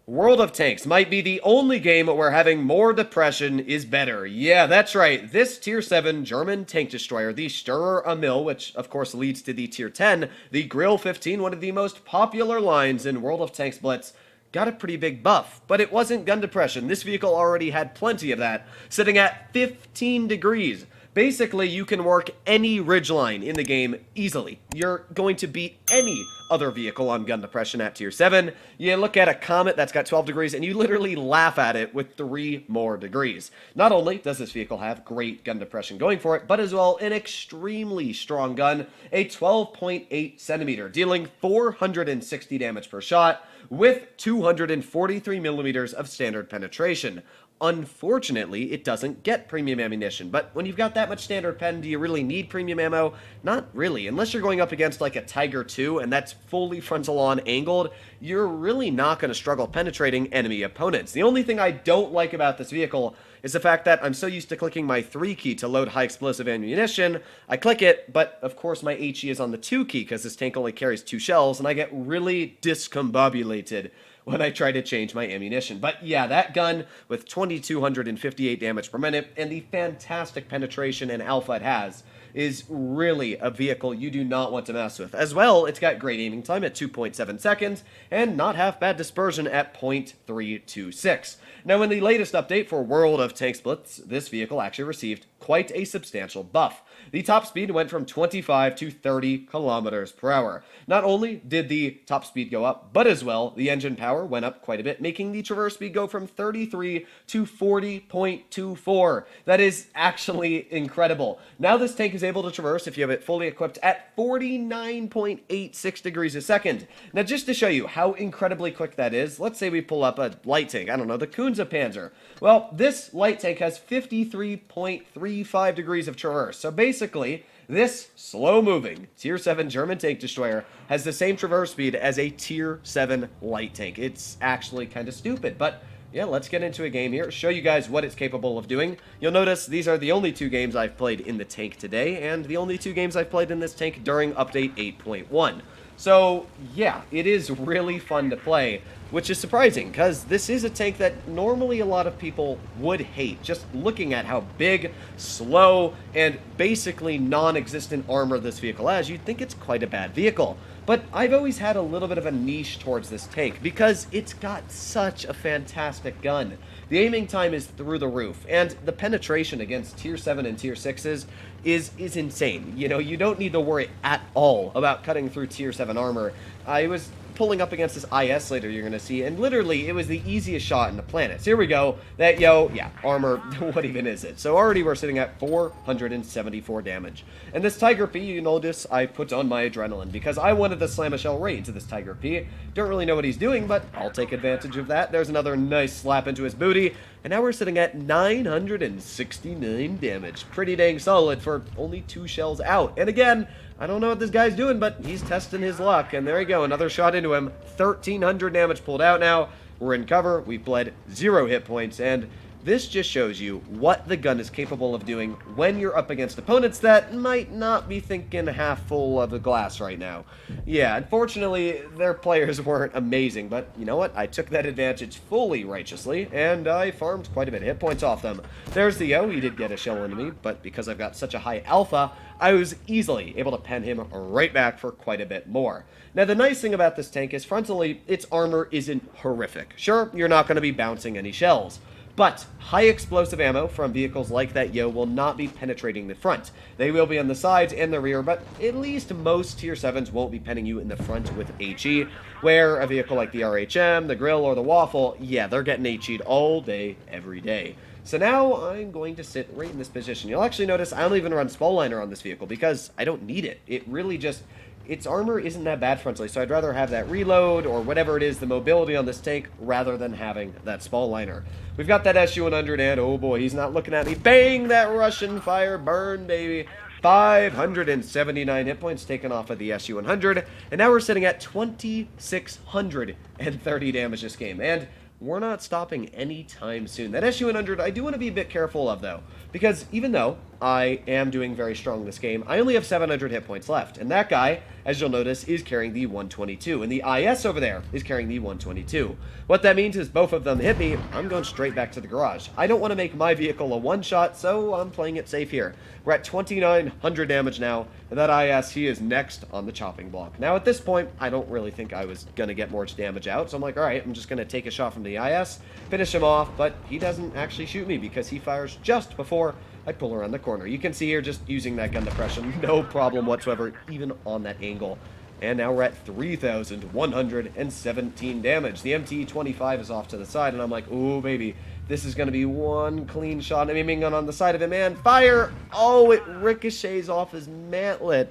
World of Tanks might be the only game where having more depression is better. Yeah, that's right. This Tier 7 German tank destroyer, the Sturer Emil, which of course leads to the Tier 10, the Grill 15, one of the most popular lines in World of Tanks Blitz, got a pretty big buff. But it wasn't gun depression. This vehicle already had plenty of that, sitting at 15 degrees. Basically, you can work any ridgeline in the game easily. You're going to beat any other vehicle on gun depression at Tier 7. You look at a Comet that's got 12 degrees, and you literally laugh at it with 3 more degrees. Not only does this vehicle have great gun depression going for it, but as well an extremely strong gun, a 12.8 centimeter, dealing 460 damage per shot, with 243 millimeters of standard penetration. Unfortunately, it doesn't get premium ammunition, but when you've got that much standard pen, do you really need premium ammo? Not really. Unless you're going up against like a Tiger 2 and that's fully frontal on angled, you're really not going to struggle penetrating enemy opponents. The only thing I don't like about this vehicle is the fact that I'm so used to clicking my 3 key to load high explosive ammunition. I click it, but of course my HE is on the 2 key because this tank only carries 2 shells, and I get really discombobulated when I try to change my ammunition. But yeah, that gun with 2258 damage per minute and the fantastic penetration and alpha it has is really a vehicle you do not want to mess with. As well, it's got great aiming time at 2.7 seconds and not half bad dispersion at 0.326. Now, in the latest update for World of Tanks Blitz, this vehicle actually received quite a substantial buff. The top speed went from 25 to 30 kilometers per hour. Not only did the top speed go up, but as well, the engine power went up quite a bit, making the traverse speed go from 33 to 40.24. That is actually incredible. Now this tank is able to traverse, if you have it fully equipped, at 49.86 degrees a second. Now, just to show you how incredibly quick that is, let's say we pull up a light tank, I don't know, the Kunze Panzer. Well, this light tank has 53.35 degrees of traverse. So basically, this slow-moving Tier 7 German tank destroyer has the same traverse speed as a Tier 7 light tank. It's actually kind of stupid, but yeah, let's get into a game here, show you guys what it's capable of doing. You'll notice these are the only 2 games I've played in the tank today, and the only 2 games I've played in this tank during update 8.1. So yeah, it is really fun to play, which is surprising, because this is a tank that normally a lot of people would hate. Just looking at how big, slow, and basically non-existent armor this vehicle has, you'd think it's quite a bad vehicle. But I've always had a little bit of a niche towards this tank, because it's got such a fantastic gun. The aiming time is through the roof, and the penetration against Tier 7 and Tier 6s is insane. You know, you don't need to worry at all about cutting through Tier 7 armor. I was pulling up against this IS later you're going to see, and literally it was the easiest shot in the planet. So here we go. Yeah, armor, what even is it? So already we're sitting at 474 damage. And this Tiger P, you notice I put on my adrenaline because I wanted to slam a shell right into this Tiger P. Don't really know what he's doing, but I'll take advantage of that. There's another nice slap into his booty, and now we're sitting at 969 damage. Pretty dang solid for only 2 shells out. And again, I don't know what this guy's doing, but he's testing his luck. And there you go, another shot into him. 1,300 damage pulled out now. We're in cover. We've bled 0 hit points. And this just shows you what the gun is capable of doing when you're up against opponents that might not be thinking half full of a glass right now. Yeah, unfortunately, their players weren't amazing, but you know what? I took that advantage fully righteously, and I farmed quite a bit of hit points off them. There's the O. He did get a shell into me, but because I've got such a high alpha, I was easily able to pen him right back for quite a bit more. Now, the nice thing about this tank is frontally, its armor isn't horrific. Sure, you're not going to be bouncing any shells, but high explosive ammo from vehicles like that Yo will not be penetrating the front. They will be on the sides and the rear, but at least most Tier 7s won't be penning you in the front with HE, where a vehicle like the RHM, the Grill, or the Waffle, yeah, they're getting HE'd all day, every day. So now I'm going to sit right in this position. You'll actually notice I don't even run Spalliner on this vehicle because I don't need it. It really just, its armor isn't that bad frontally, so I'd rather have that reload or whatever it is, the mobility on this tank, rather than having that Spalliner. We've got that SU-100, and oh boy, he's not looking at me. Bang! That Russian fire, burn, baby. 579 hit points taken off of the SU-100, and now we're sitting at 2,630 damage this game, and we're not stopping anytime soon. That SU-100, I do want to be a bit careful of, though, because even though I am doing very strong this game. I only have 700 hit points left, and that guy, as you'll notice, is carrying the 122, and the IS over there is carrying the 122. What that means is both of them hit me, I'm going straight back to the garage. I don't want to make my vehicle a one-shot, so I'm playing it safe here. We're at 2,900 damage now, and that IS, he is next on the chopping block. Now, at this point, I don't really think I was going to get more damage out, so I'm like, alright, I'm just going to take a shot from the IS, finish him off, but he doesn't actually shoot me because he fires just before I pull around the corner. You can see here just using that gun depression, no problem whatsoever, even on that angle. And now we're at 3,117 damage. The MT-25 is off to the side, and I'm like, ooh, baby, this is going to be one clean shot. I'm aiming on the side of him, and fire! Oh, it ricochets off his mantlet.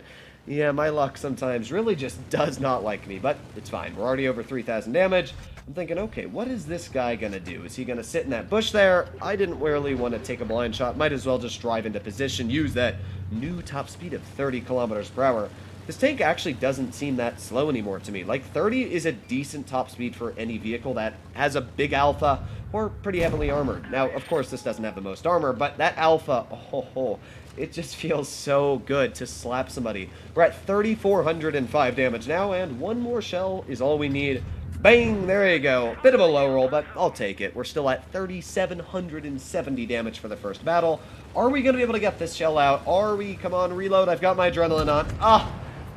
Yeah, my luck sometimes really just does not like me, but it's fine. We're already over 3,000 damage. I'm thinking, okay, what is this guy going to do? Is he going to sit in that bush there? I didn't really want to take a blind shot. Might as well just drive into position, use that new top speed of 30 kilometers per hour. This tank actually doesn't seem that slow anymore to me. Like, 30 is a decent top speed for any vehicle that has a big alpha or pretty heavily armored. Now, of course, this doesn't have the most armor, but that alpha, oh, it just feels so good to slap somebody. We're at 3,405 damage now, and one more shell is all we need. Bang! There you go. Bit of a low roll, but I'll take it. We're still at 3,770 damage for the first battle. Are we going to be able to get this shell out? Are we? Come on, reload. I've got my adrenaline on. Ah!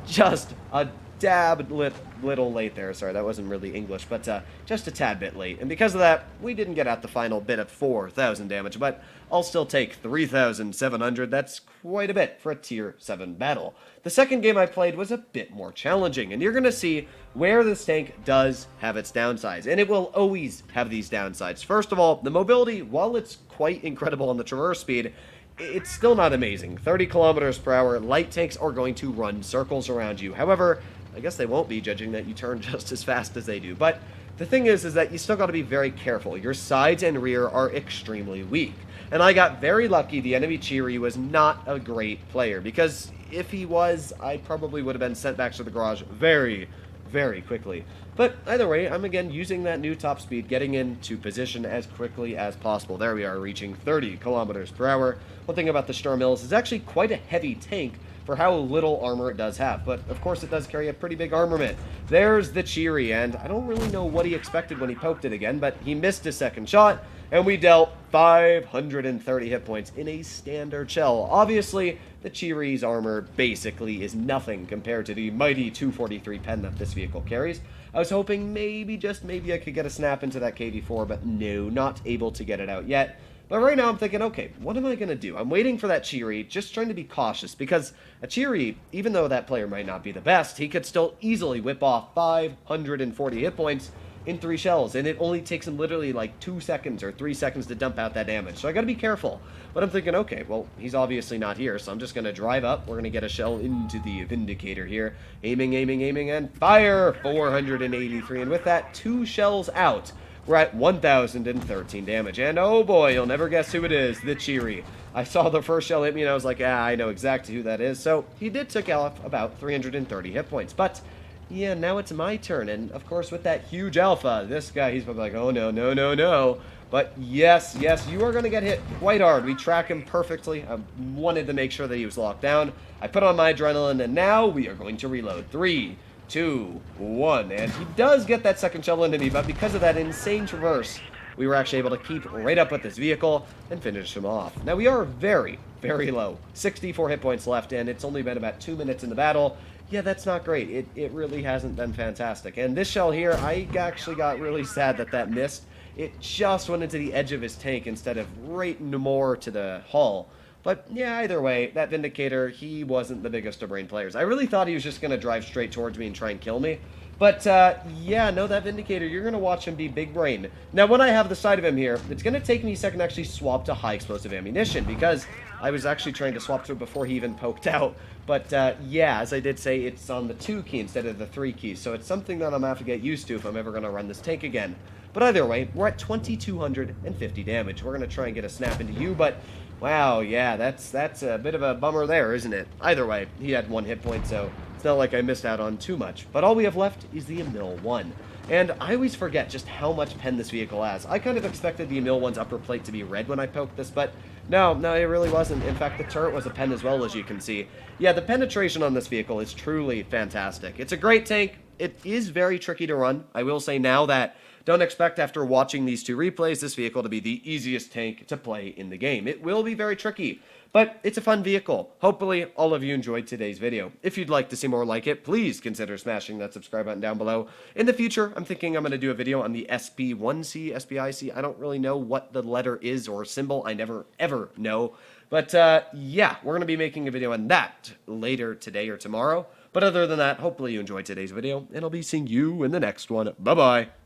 Just a dab little late there. Sorry, that wasn't really English, but just a tad bit late. And because of that, we didn't get out the final bit of 4,000 damage, but I'll still take 3,700. That's quite a bit for a tier 7 battle. The second game I played was a bit more challenging, and you're going to see where this tank does have its downsides, and it will always have these downsides. First of all, the mobility, while it's quite incredible on the traverse speed, it's still not amazing. 30 kilometers per hour, light tanks are going to run circles around you. However, I guess they won't be, judging that you turn just as fast as they do. But the thing is that you still got to be very careful. Your sides and rear are extremely weak. And I got very lucky the enemy Cheery was not a great player, because if he was, I probably would have been sent back to the garage very quickly. But either way, I'm again using that new top speed, getting into position as quickly as possible. There we are, reaching 30 kilometers per hour. One thing about the Sturer Emil is it's actually quite a heavy tank for how little armor it does have, but of course it does carry a pretty big armament. There's the Cheery, and I don't really know what he expected when he poked it again, but he missed his second shot, and we dealt 530 hit points in a standard shell. Obviously, the Cheery's armor basically is nothing compared to the mighty 243 pen that this vehicle carries. I was hoping maybe, just maybe, I could get a snap into that KV4, but no, not able to get it out yet. But right now I'm thinking, okay, what am I going to do? I'm waiting for that Cheery, just trying to be cautious, because a Cheery, even though that player might not be the best, he could still easily whip off 540 hit points in 3 shells, and it only takes him literally like 2 seconds or 3 seconds to dump out that damage. So I gotta be careful. But I'm thinking, okay, well, he's obviously not here, so I'm just gonna drive up. We're gonna get a shell into the Vindicator here. Aiming, and fire! 483, and with that, 2 shells out, we're at 1,013 damage. And oh boy, you'll never guess who it is, the Cheery. I saw the first shell hit me, and I was like, I know exactly who that is. So he did take off about 330 hit points, but yeah, now it's my turn, and of course with that huge alpha, this guy, he's probably like, oh no. But yes, you are going to get hit quite hard. We track him perfectly. I wanted to make sure that he was locked down. I put on my adrenaline, and now we are going to reload. 3, 2, 1, and he does get that second shell into me, but because of that insane traverse, we were actually able to keep right up with this vehicle and finish him off. Now, we are very low. 64 hit points left, and it's only been about 2 minutes in the battle. Yeah, that's not great. It really hasn't been fantastic. And this shell here, I actually got really sad that missed. It just went into the edge of his tank instead of right more to the hull. But yeah, either way, that Vindicator, he wasn't the biggest of brain players. I really thought he was just going to drive straight towards me and try and kill me. But yeah, no, that Vindicator, you're going to watch him be big brain. Now, when I have the side of him here, it's going to take me a second to actually swap to high explosive ammunition, because I was actually trying to swap to it before he even poked out. But yeah, as I did say, it's on the 2 key instead of the 3 key, so it's something that I'm going to have to get used to if I'm ever going to run this tank again. But either way, we're at 2,250 damage. We're going to try and get a snap into you, but wow, yeah, that's a bit of a bummer there, isn't it? Either way, he had 1 hit point, so it's not like I missed out on too much. But all we have left is the Emil 1. And I always forget just how much pen this vehicle has. I kind of expected the Emil one's upper plate to be red when I poked this, but no, it really wasn't. In fact, the turret was a pen as well, as you can see. Yeah, the penetration on this vehicle is truly fantastic. It's a great tank. It is very tricky to run. I will say now that don't expect after watching these two replays this vehicle to be the easiest tank to play in the game. It will be very tricky, but it's a fun vehicle. Hopefully, all of you enjoyed today's video. If you'd like to see more like it, please consider smashing that subscribe button down below. In the future, I'm thinking I'm going to do a video on the ST.1C, SPIC. I don't really know what the letter is or symbol. I never, ever know. But, yeah, we're going to be making a video on that later today or tomorrow. But other than that, hopefully you enjoyed today's video, and I'll be seeing you in the next one. Bye-bye.